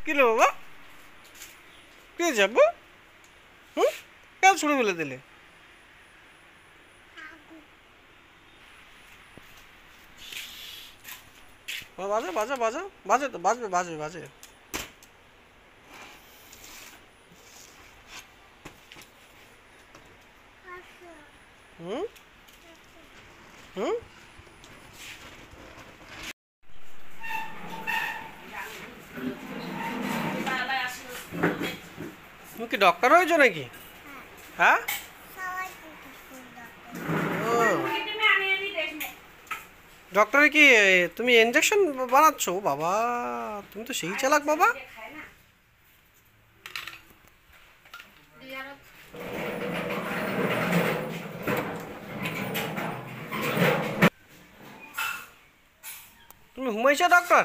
Kilo বাবা কে যাবো? কেন ছুঁড়ে ফেলে দিলে? বাজে বাজে বাজে বাজে তো বাজবে বাজবে বাজে। হুম হুম তুমি কি ডক্টর হয়েছো নাকি? হ্যাঁ ডক্টরে কি তুমি ইনজেকশন বানাচ্ছ? বাবা তুমি তো সেই চালাক বাবা। তুমি ঘুমাইছো ডক্টর?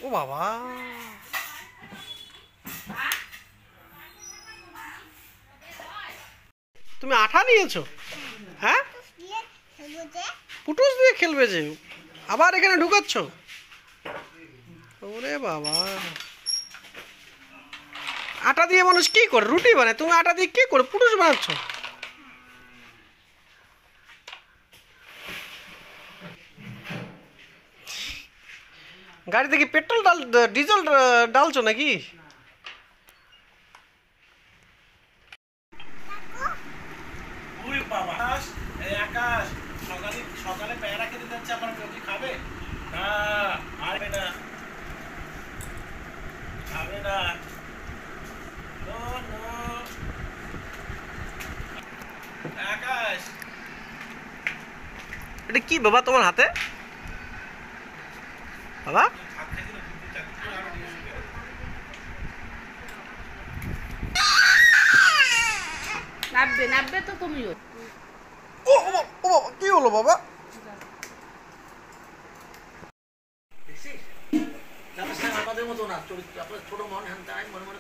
ও বাবা তুমি আঠা নিয়েছো? হ্যাঁ পুটুস দিয়ে খেলবে যে আবার এখানে ঢুকাচ্ছ? ওরে বাবা আটা দিয়ে মানুষ কি করে রুটি বানায়, তুমি আটা দিয়ে কি করে পুটুস বানাচ্ছ? গাড়িতে কি পেট্রোল ডিজেল ডালছো নাকি? আকাশ সকালে সকালে পেয়ারা খেতে যাচ্ছে, আমার কেউ কি খাবে? না খাবে না, খাবে না। আকাশ এটা কি বাবা তোমার হাতে? বাবা নাববে নাববে তো তুমিও। ও বাবা কি হলো বাবা? আমাদের মতো না চরিত্র, আপনার ছোট মন হ্যান তাই মনে মনে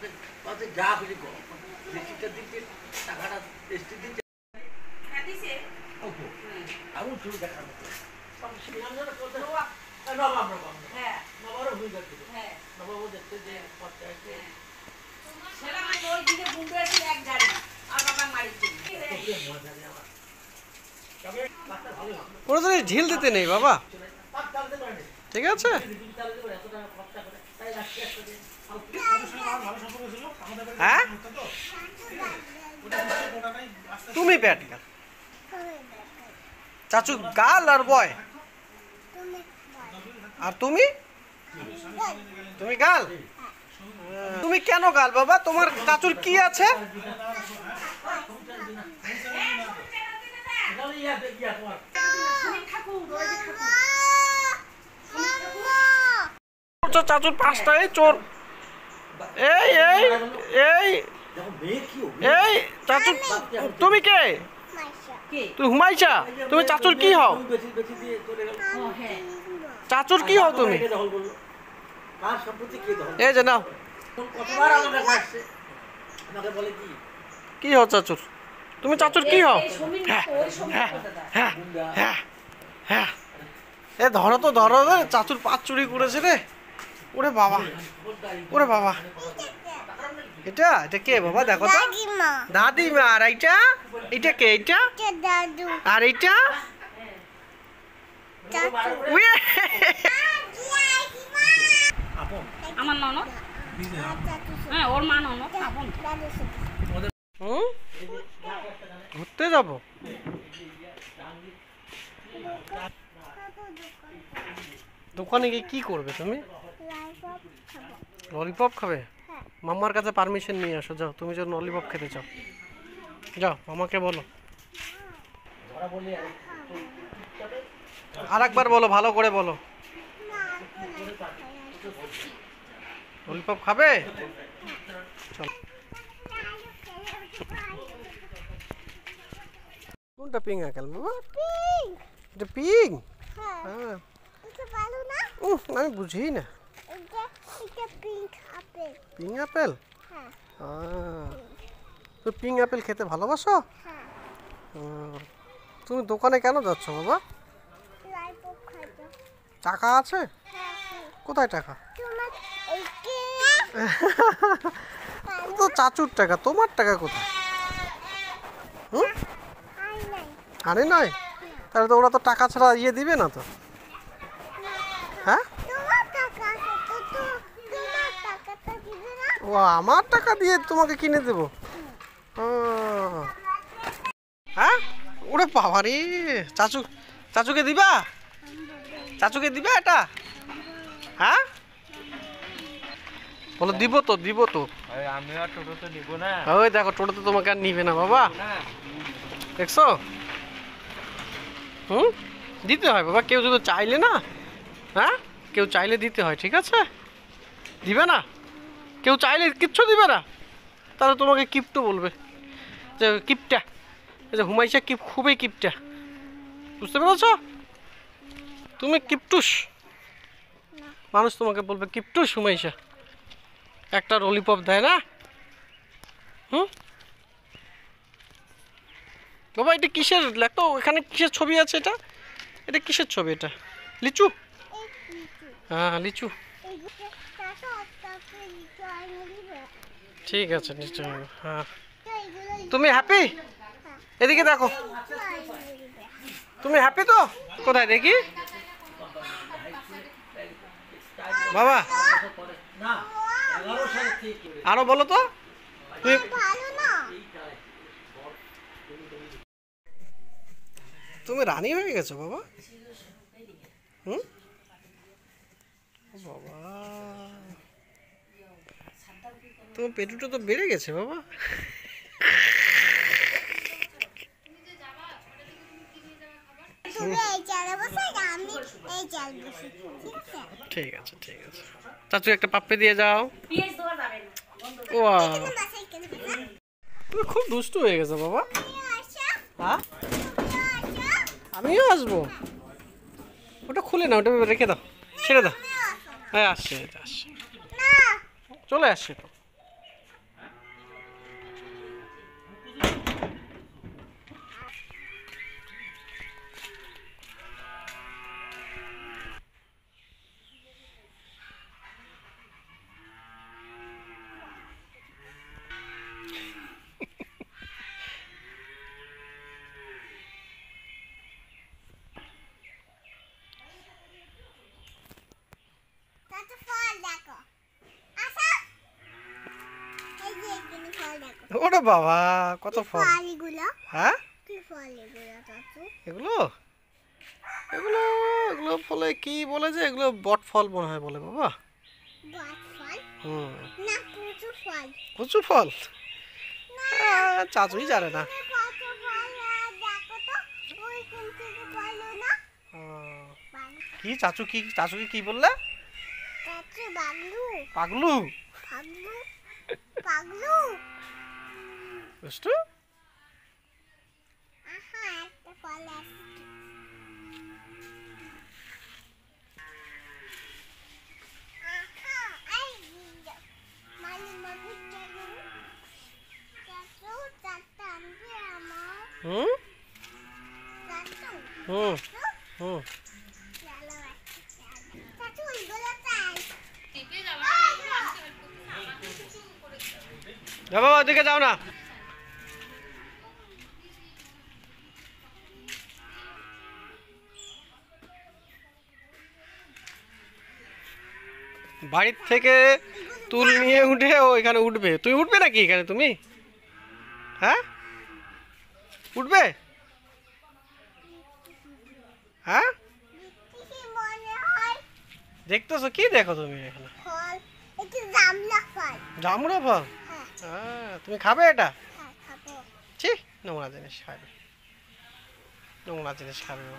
যা খুশি করো, শিক্ষার দিচ্ছে টাকাটা টেস্টি দিচ্ছে আগুন শুরু দেখার মতো নবারও হয়ে যাচ্ছে। নবাবও দেখছে যে কোনো জিনিস ঢিল দিতে নেই বাবা, ঠিক আছে? হ্যাঁ তুমি ব্যাট গাল, চাচু গাল আর বয়, আর তুমি তুমি গাল। তুমি কেন গাল বাবা? তোমার চাচুর কি আছে? চাচুর পাঁচটায় চোর। এই এই এই এই চাচু তুমি কে? তুই হুমাইছা? তুমি চাচুর কি হও? চাচুর কি হও তুমি? এই যে নাও কি হও চাচুর? তুমি চাচুর কি হও? হ্যাঁ হ্যাঁ হ্যাঁ এ ধরো তো ধরো, চাচুর পাঁচ চুরি করেছে রে। ওরে বাবা ওরে বাবা, এটা এটা কে বাবা? দেখো তো দাদিমা। আর এইটা এটা কে? এইটা আর এইটা আমার ননদ, হ্যাঁ ওর মা ননদ আপন। ঘুরতে যাব? দোকানে গিয়ে কি করবে তুমি? ললিপপ খাবে? মাম্মার কাছে পারমিশন নিয়ে আসো, যাও তুমি যে ললিপপ খেতে চাও যাও মামাকে বলো। আর একবার বলো, ভালো করে বলো। ললিপপ খাবে? চলো। কোনটা পিং আঙ্কেল বাবা? এটা পিং? হ্যাঁ আমি বুঝি না। Pineapple? তুমি পিং আপেল খেতে ভালোবাসো? তুমি দোকানে কেন যাচ্ছ বাবা? টাকা আছে? কোথায় টাকা? তো চাচুর টাকা, তোমার টাকা কোথায়? হুম, আরে নয়, তাহলে তো ওরা তো টাকা ছাড়া ইয়ে দিবে না তো। হ্যাঁ, ও আমার টাকা দিয়ে তোমাকে কিনে দেবো? ও, হ্যাঁ, ওরে বাবা রে, চাচুকে দিবা? চাচুকে দিবা এটা? হ্যাঁ, বলো দিব তো, দিব তো। আমি আর টোটো তো নিব না। ওই দেখো, টোটো তো তোমাকে আর নিবে না বাবা, দেখছো? হুম, দিতে হয় বাবা, কেউ যদি চাইলে না, হ্যাঁ, কেউ চাইলে দিতে হয়, ঠিক আছে? দিবে না, কেউ চাইলে কিচ্ছু দিবে না, তাহলে তোমাকে কিপটু বলবে, যে কিপটা, এই যে হুমাইশা খুবই কিপটা, বুঝতে পেরেছ? তুমি কিপটুস, মানুষ তোমাকে বলবে কিপটুস হুমাইশা, একটা ললিপপ দেয় না। হুম, বাবা এটা কিসের, দেখো এখানে কিসের ছবি আছে? এটা এটা কিসের ছবি? এটা লিচু? হ্যাঁ লিচু, ঠিক আছে নিশ্চয়। হ্যাঁ, তুমি হ্যাপি? এদিকে দেখো, তুমি হ্যাপি তো? কোথায় দেখি বাবা, না 11 সালের থেকে আরো বলো তো। তুমি তুমি রানী হয়ে গেছো বাবা? হুম, বাবা তোমার পেটুটা তো বেড়ে গেছে বাবা। ঠিক আছে ঠিক আছে, চাচু একটা পাপ্পি দিয়ে যাও। ওয়াও, তুমি খুব দুষ্টু হয়ে গেছো বাবা। হ্যাঁ, আমিও আসবো। ওটা খুলে না, ওটা রেখে দাও, ছেড়ে দাও। হ্যাঁ আসছে, এটা আসছে, চলে আসছে তো। ওরে বাবা, কত ফল! হ্যাঁ, এগুলো এগুলো এগুলো ফলে কি বলে, যে এগুলো বট ফল মনে হয় বলে বাবা। হুম, কচু ফল? চাচুই জানে না। কি চাচুকে কি বললে? পাগলু? বুঝতো? হুম হুম হুম, বাবা ওদিকে যাও না। বাড়ির থেকে তুল নিয়ে উঠে ও এখানে উঠবে। তুমি উঠবে নাকি এখানে? তুমি হ্যাঁ উঠবে? হ্যাঁ, দেখতেছো কি? দেখো তুমি এখানে জামুরা ফল। হ্যাঁ, তুমি খাবে এটা? ছি, নোংরা জিনিস খাবে, নোংরা জিনিস খাবে ও।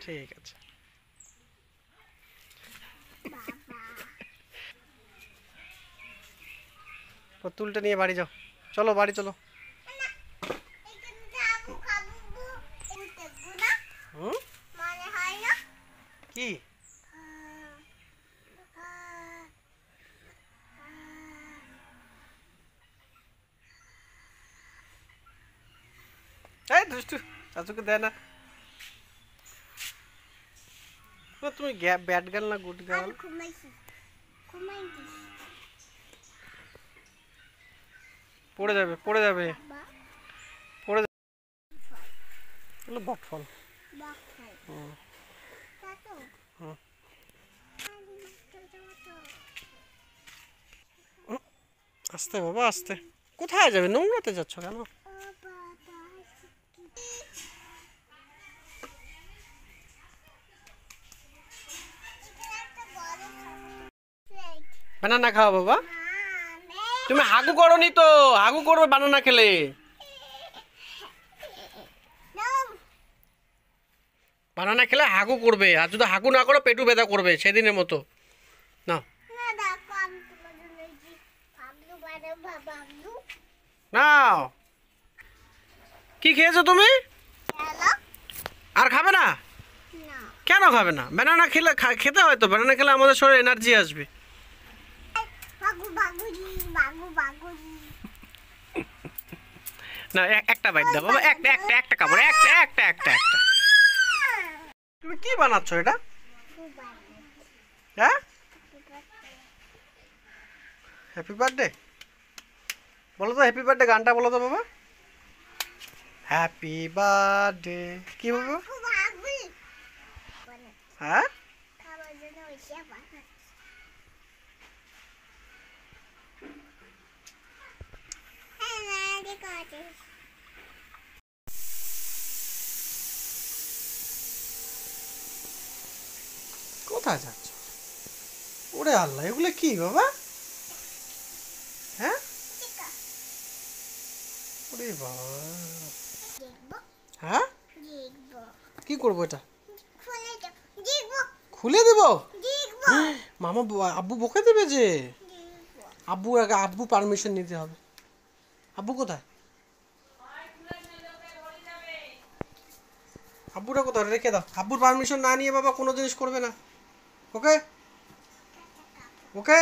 ঠিক আছে, তুলটা নিয়ে বাড়ি যাও, চলো বাড়ি চলো। হুম, কি? এই দুষ্টু চাচুকে দেয় না। তুমি ব্যাড গার্ল না গুড গার্ল? পড়ে যাবে পড়ে যাবে পড়ে যাবে। এগুলো বটফল। আস্তে বাবা আস্তে। কোথায় যাবে? নোংরাতে যাচ্ছ কেন? বানানা খাও বাবা। তুমি হাগু করনি তো, হাগু করবে বানানা খেলে। বানানা খেলে হাগু করবে, আর যদি হাগু না করো পেটু ব্যথা করবে সেদিনের মতো। না নাও। কি খেয়েছো তুমি? আর খাবে না? কেন খাবে না? ব্যানানা খেলে খেতে হয় তো, ব্যানানা খেলে আমাদের শরীরে এনার্জি আসবে। না একটা বাইট দাও বাবা, একটা একটা একটা কামড়, একটা একটা একটা একটা। তুমি কি বানাচ্ছো এটা? হ্যাঁ হ্যাপি বার্থডে বলো তো, হ্যাপি বার্থডে গানটা বলো তো বাবা। হ্যাপি বার্থডে কি বাবা? হ্যাঁ কোথায় যাচ্ছ? ওরে আল্লাহ, এগুলো কি বাবা? হ্যাঁ ওরে বাবা। হ্যাঁ কি করবো এটা? খুলে দেব? মামা আব্বু বকে দেবে যে। আব্বু আগে আব্বু পারমিশন নিতে হবে। আব্বু কোথায়? আব্বুটা কোথায়? রেখে দাও। আব্বুর পারমিশন না নিয়ে বাবা কোনো জিনিস করবে না। ওকে ওকে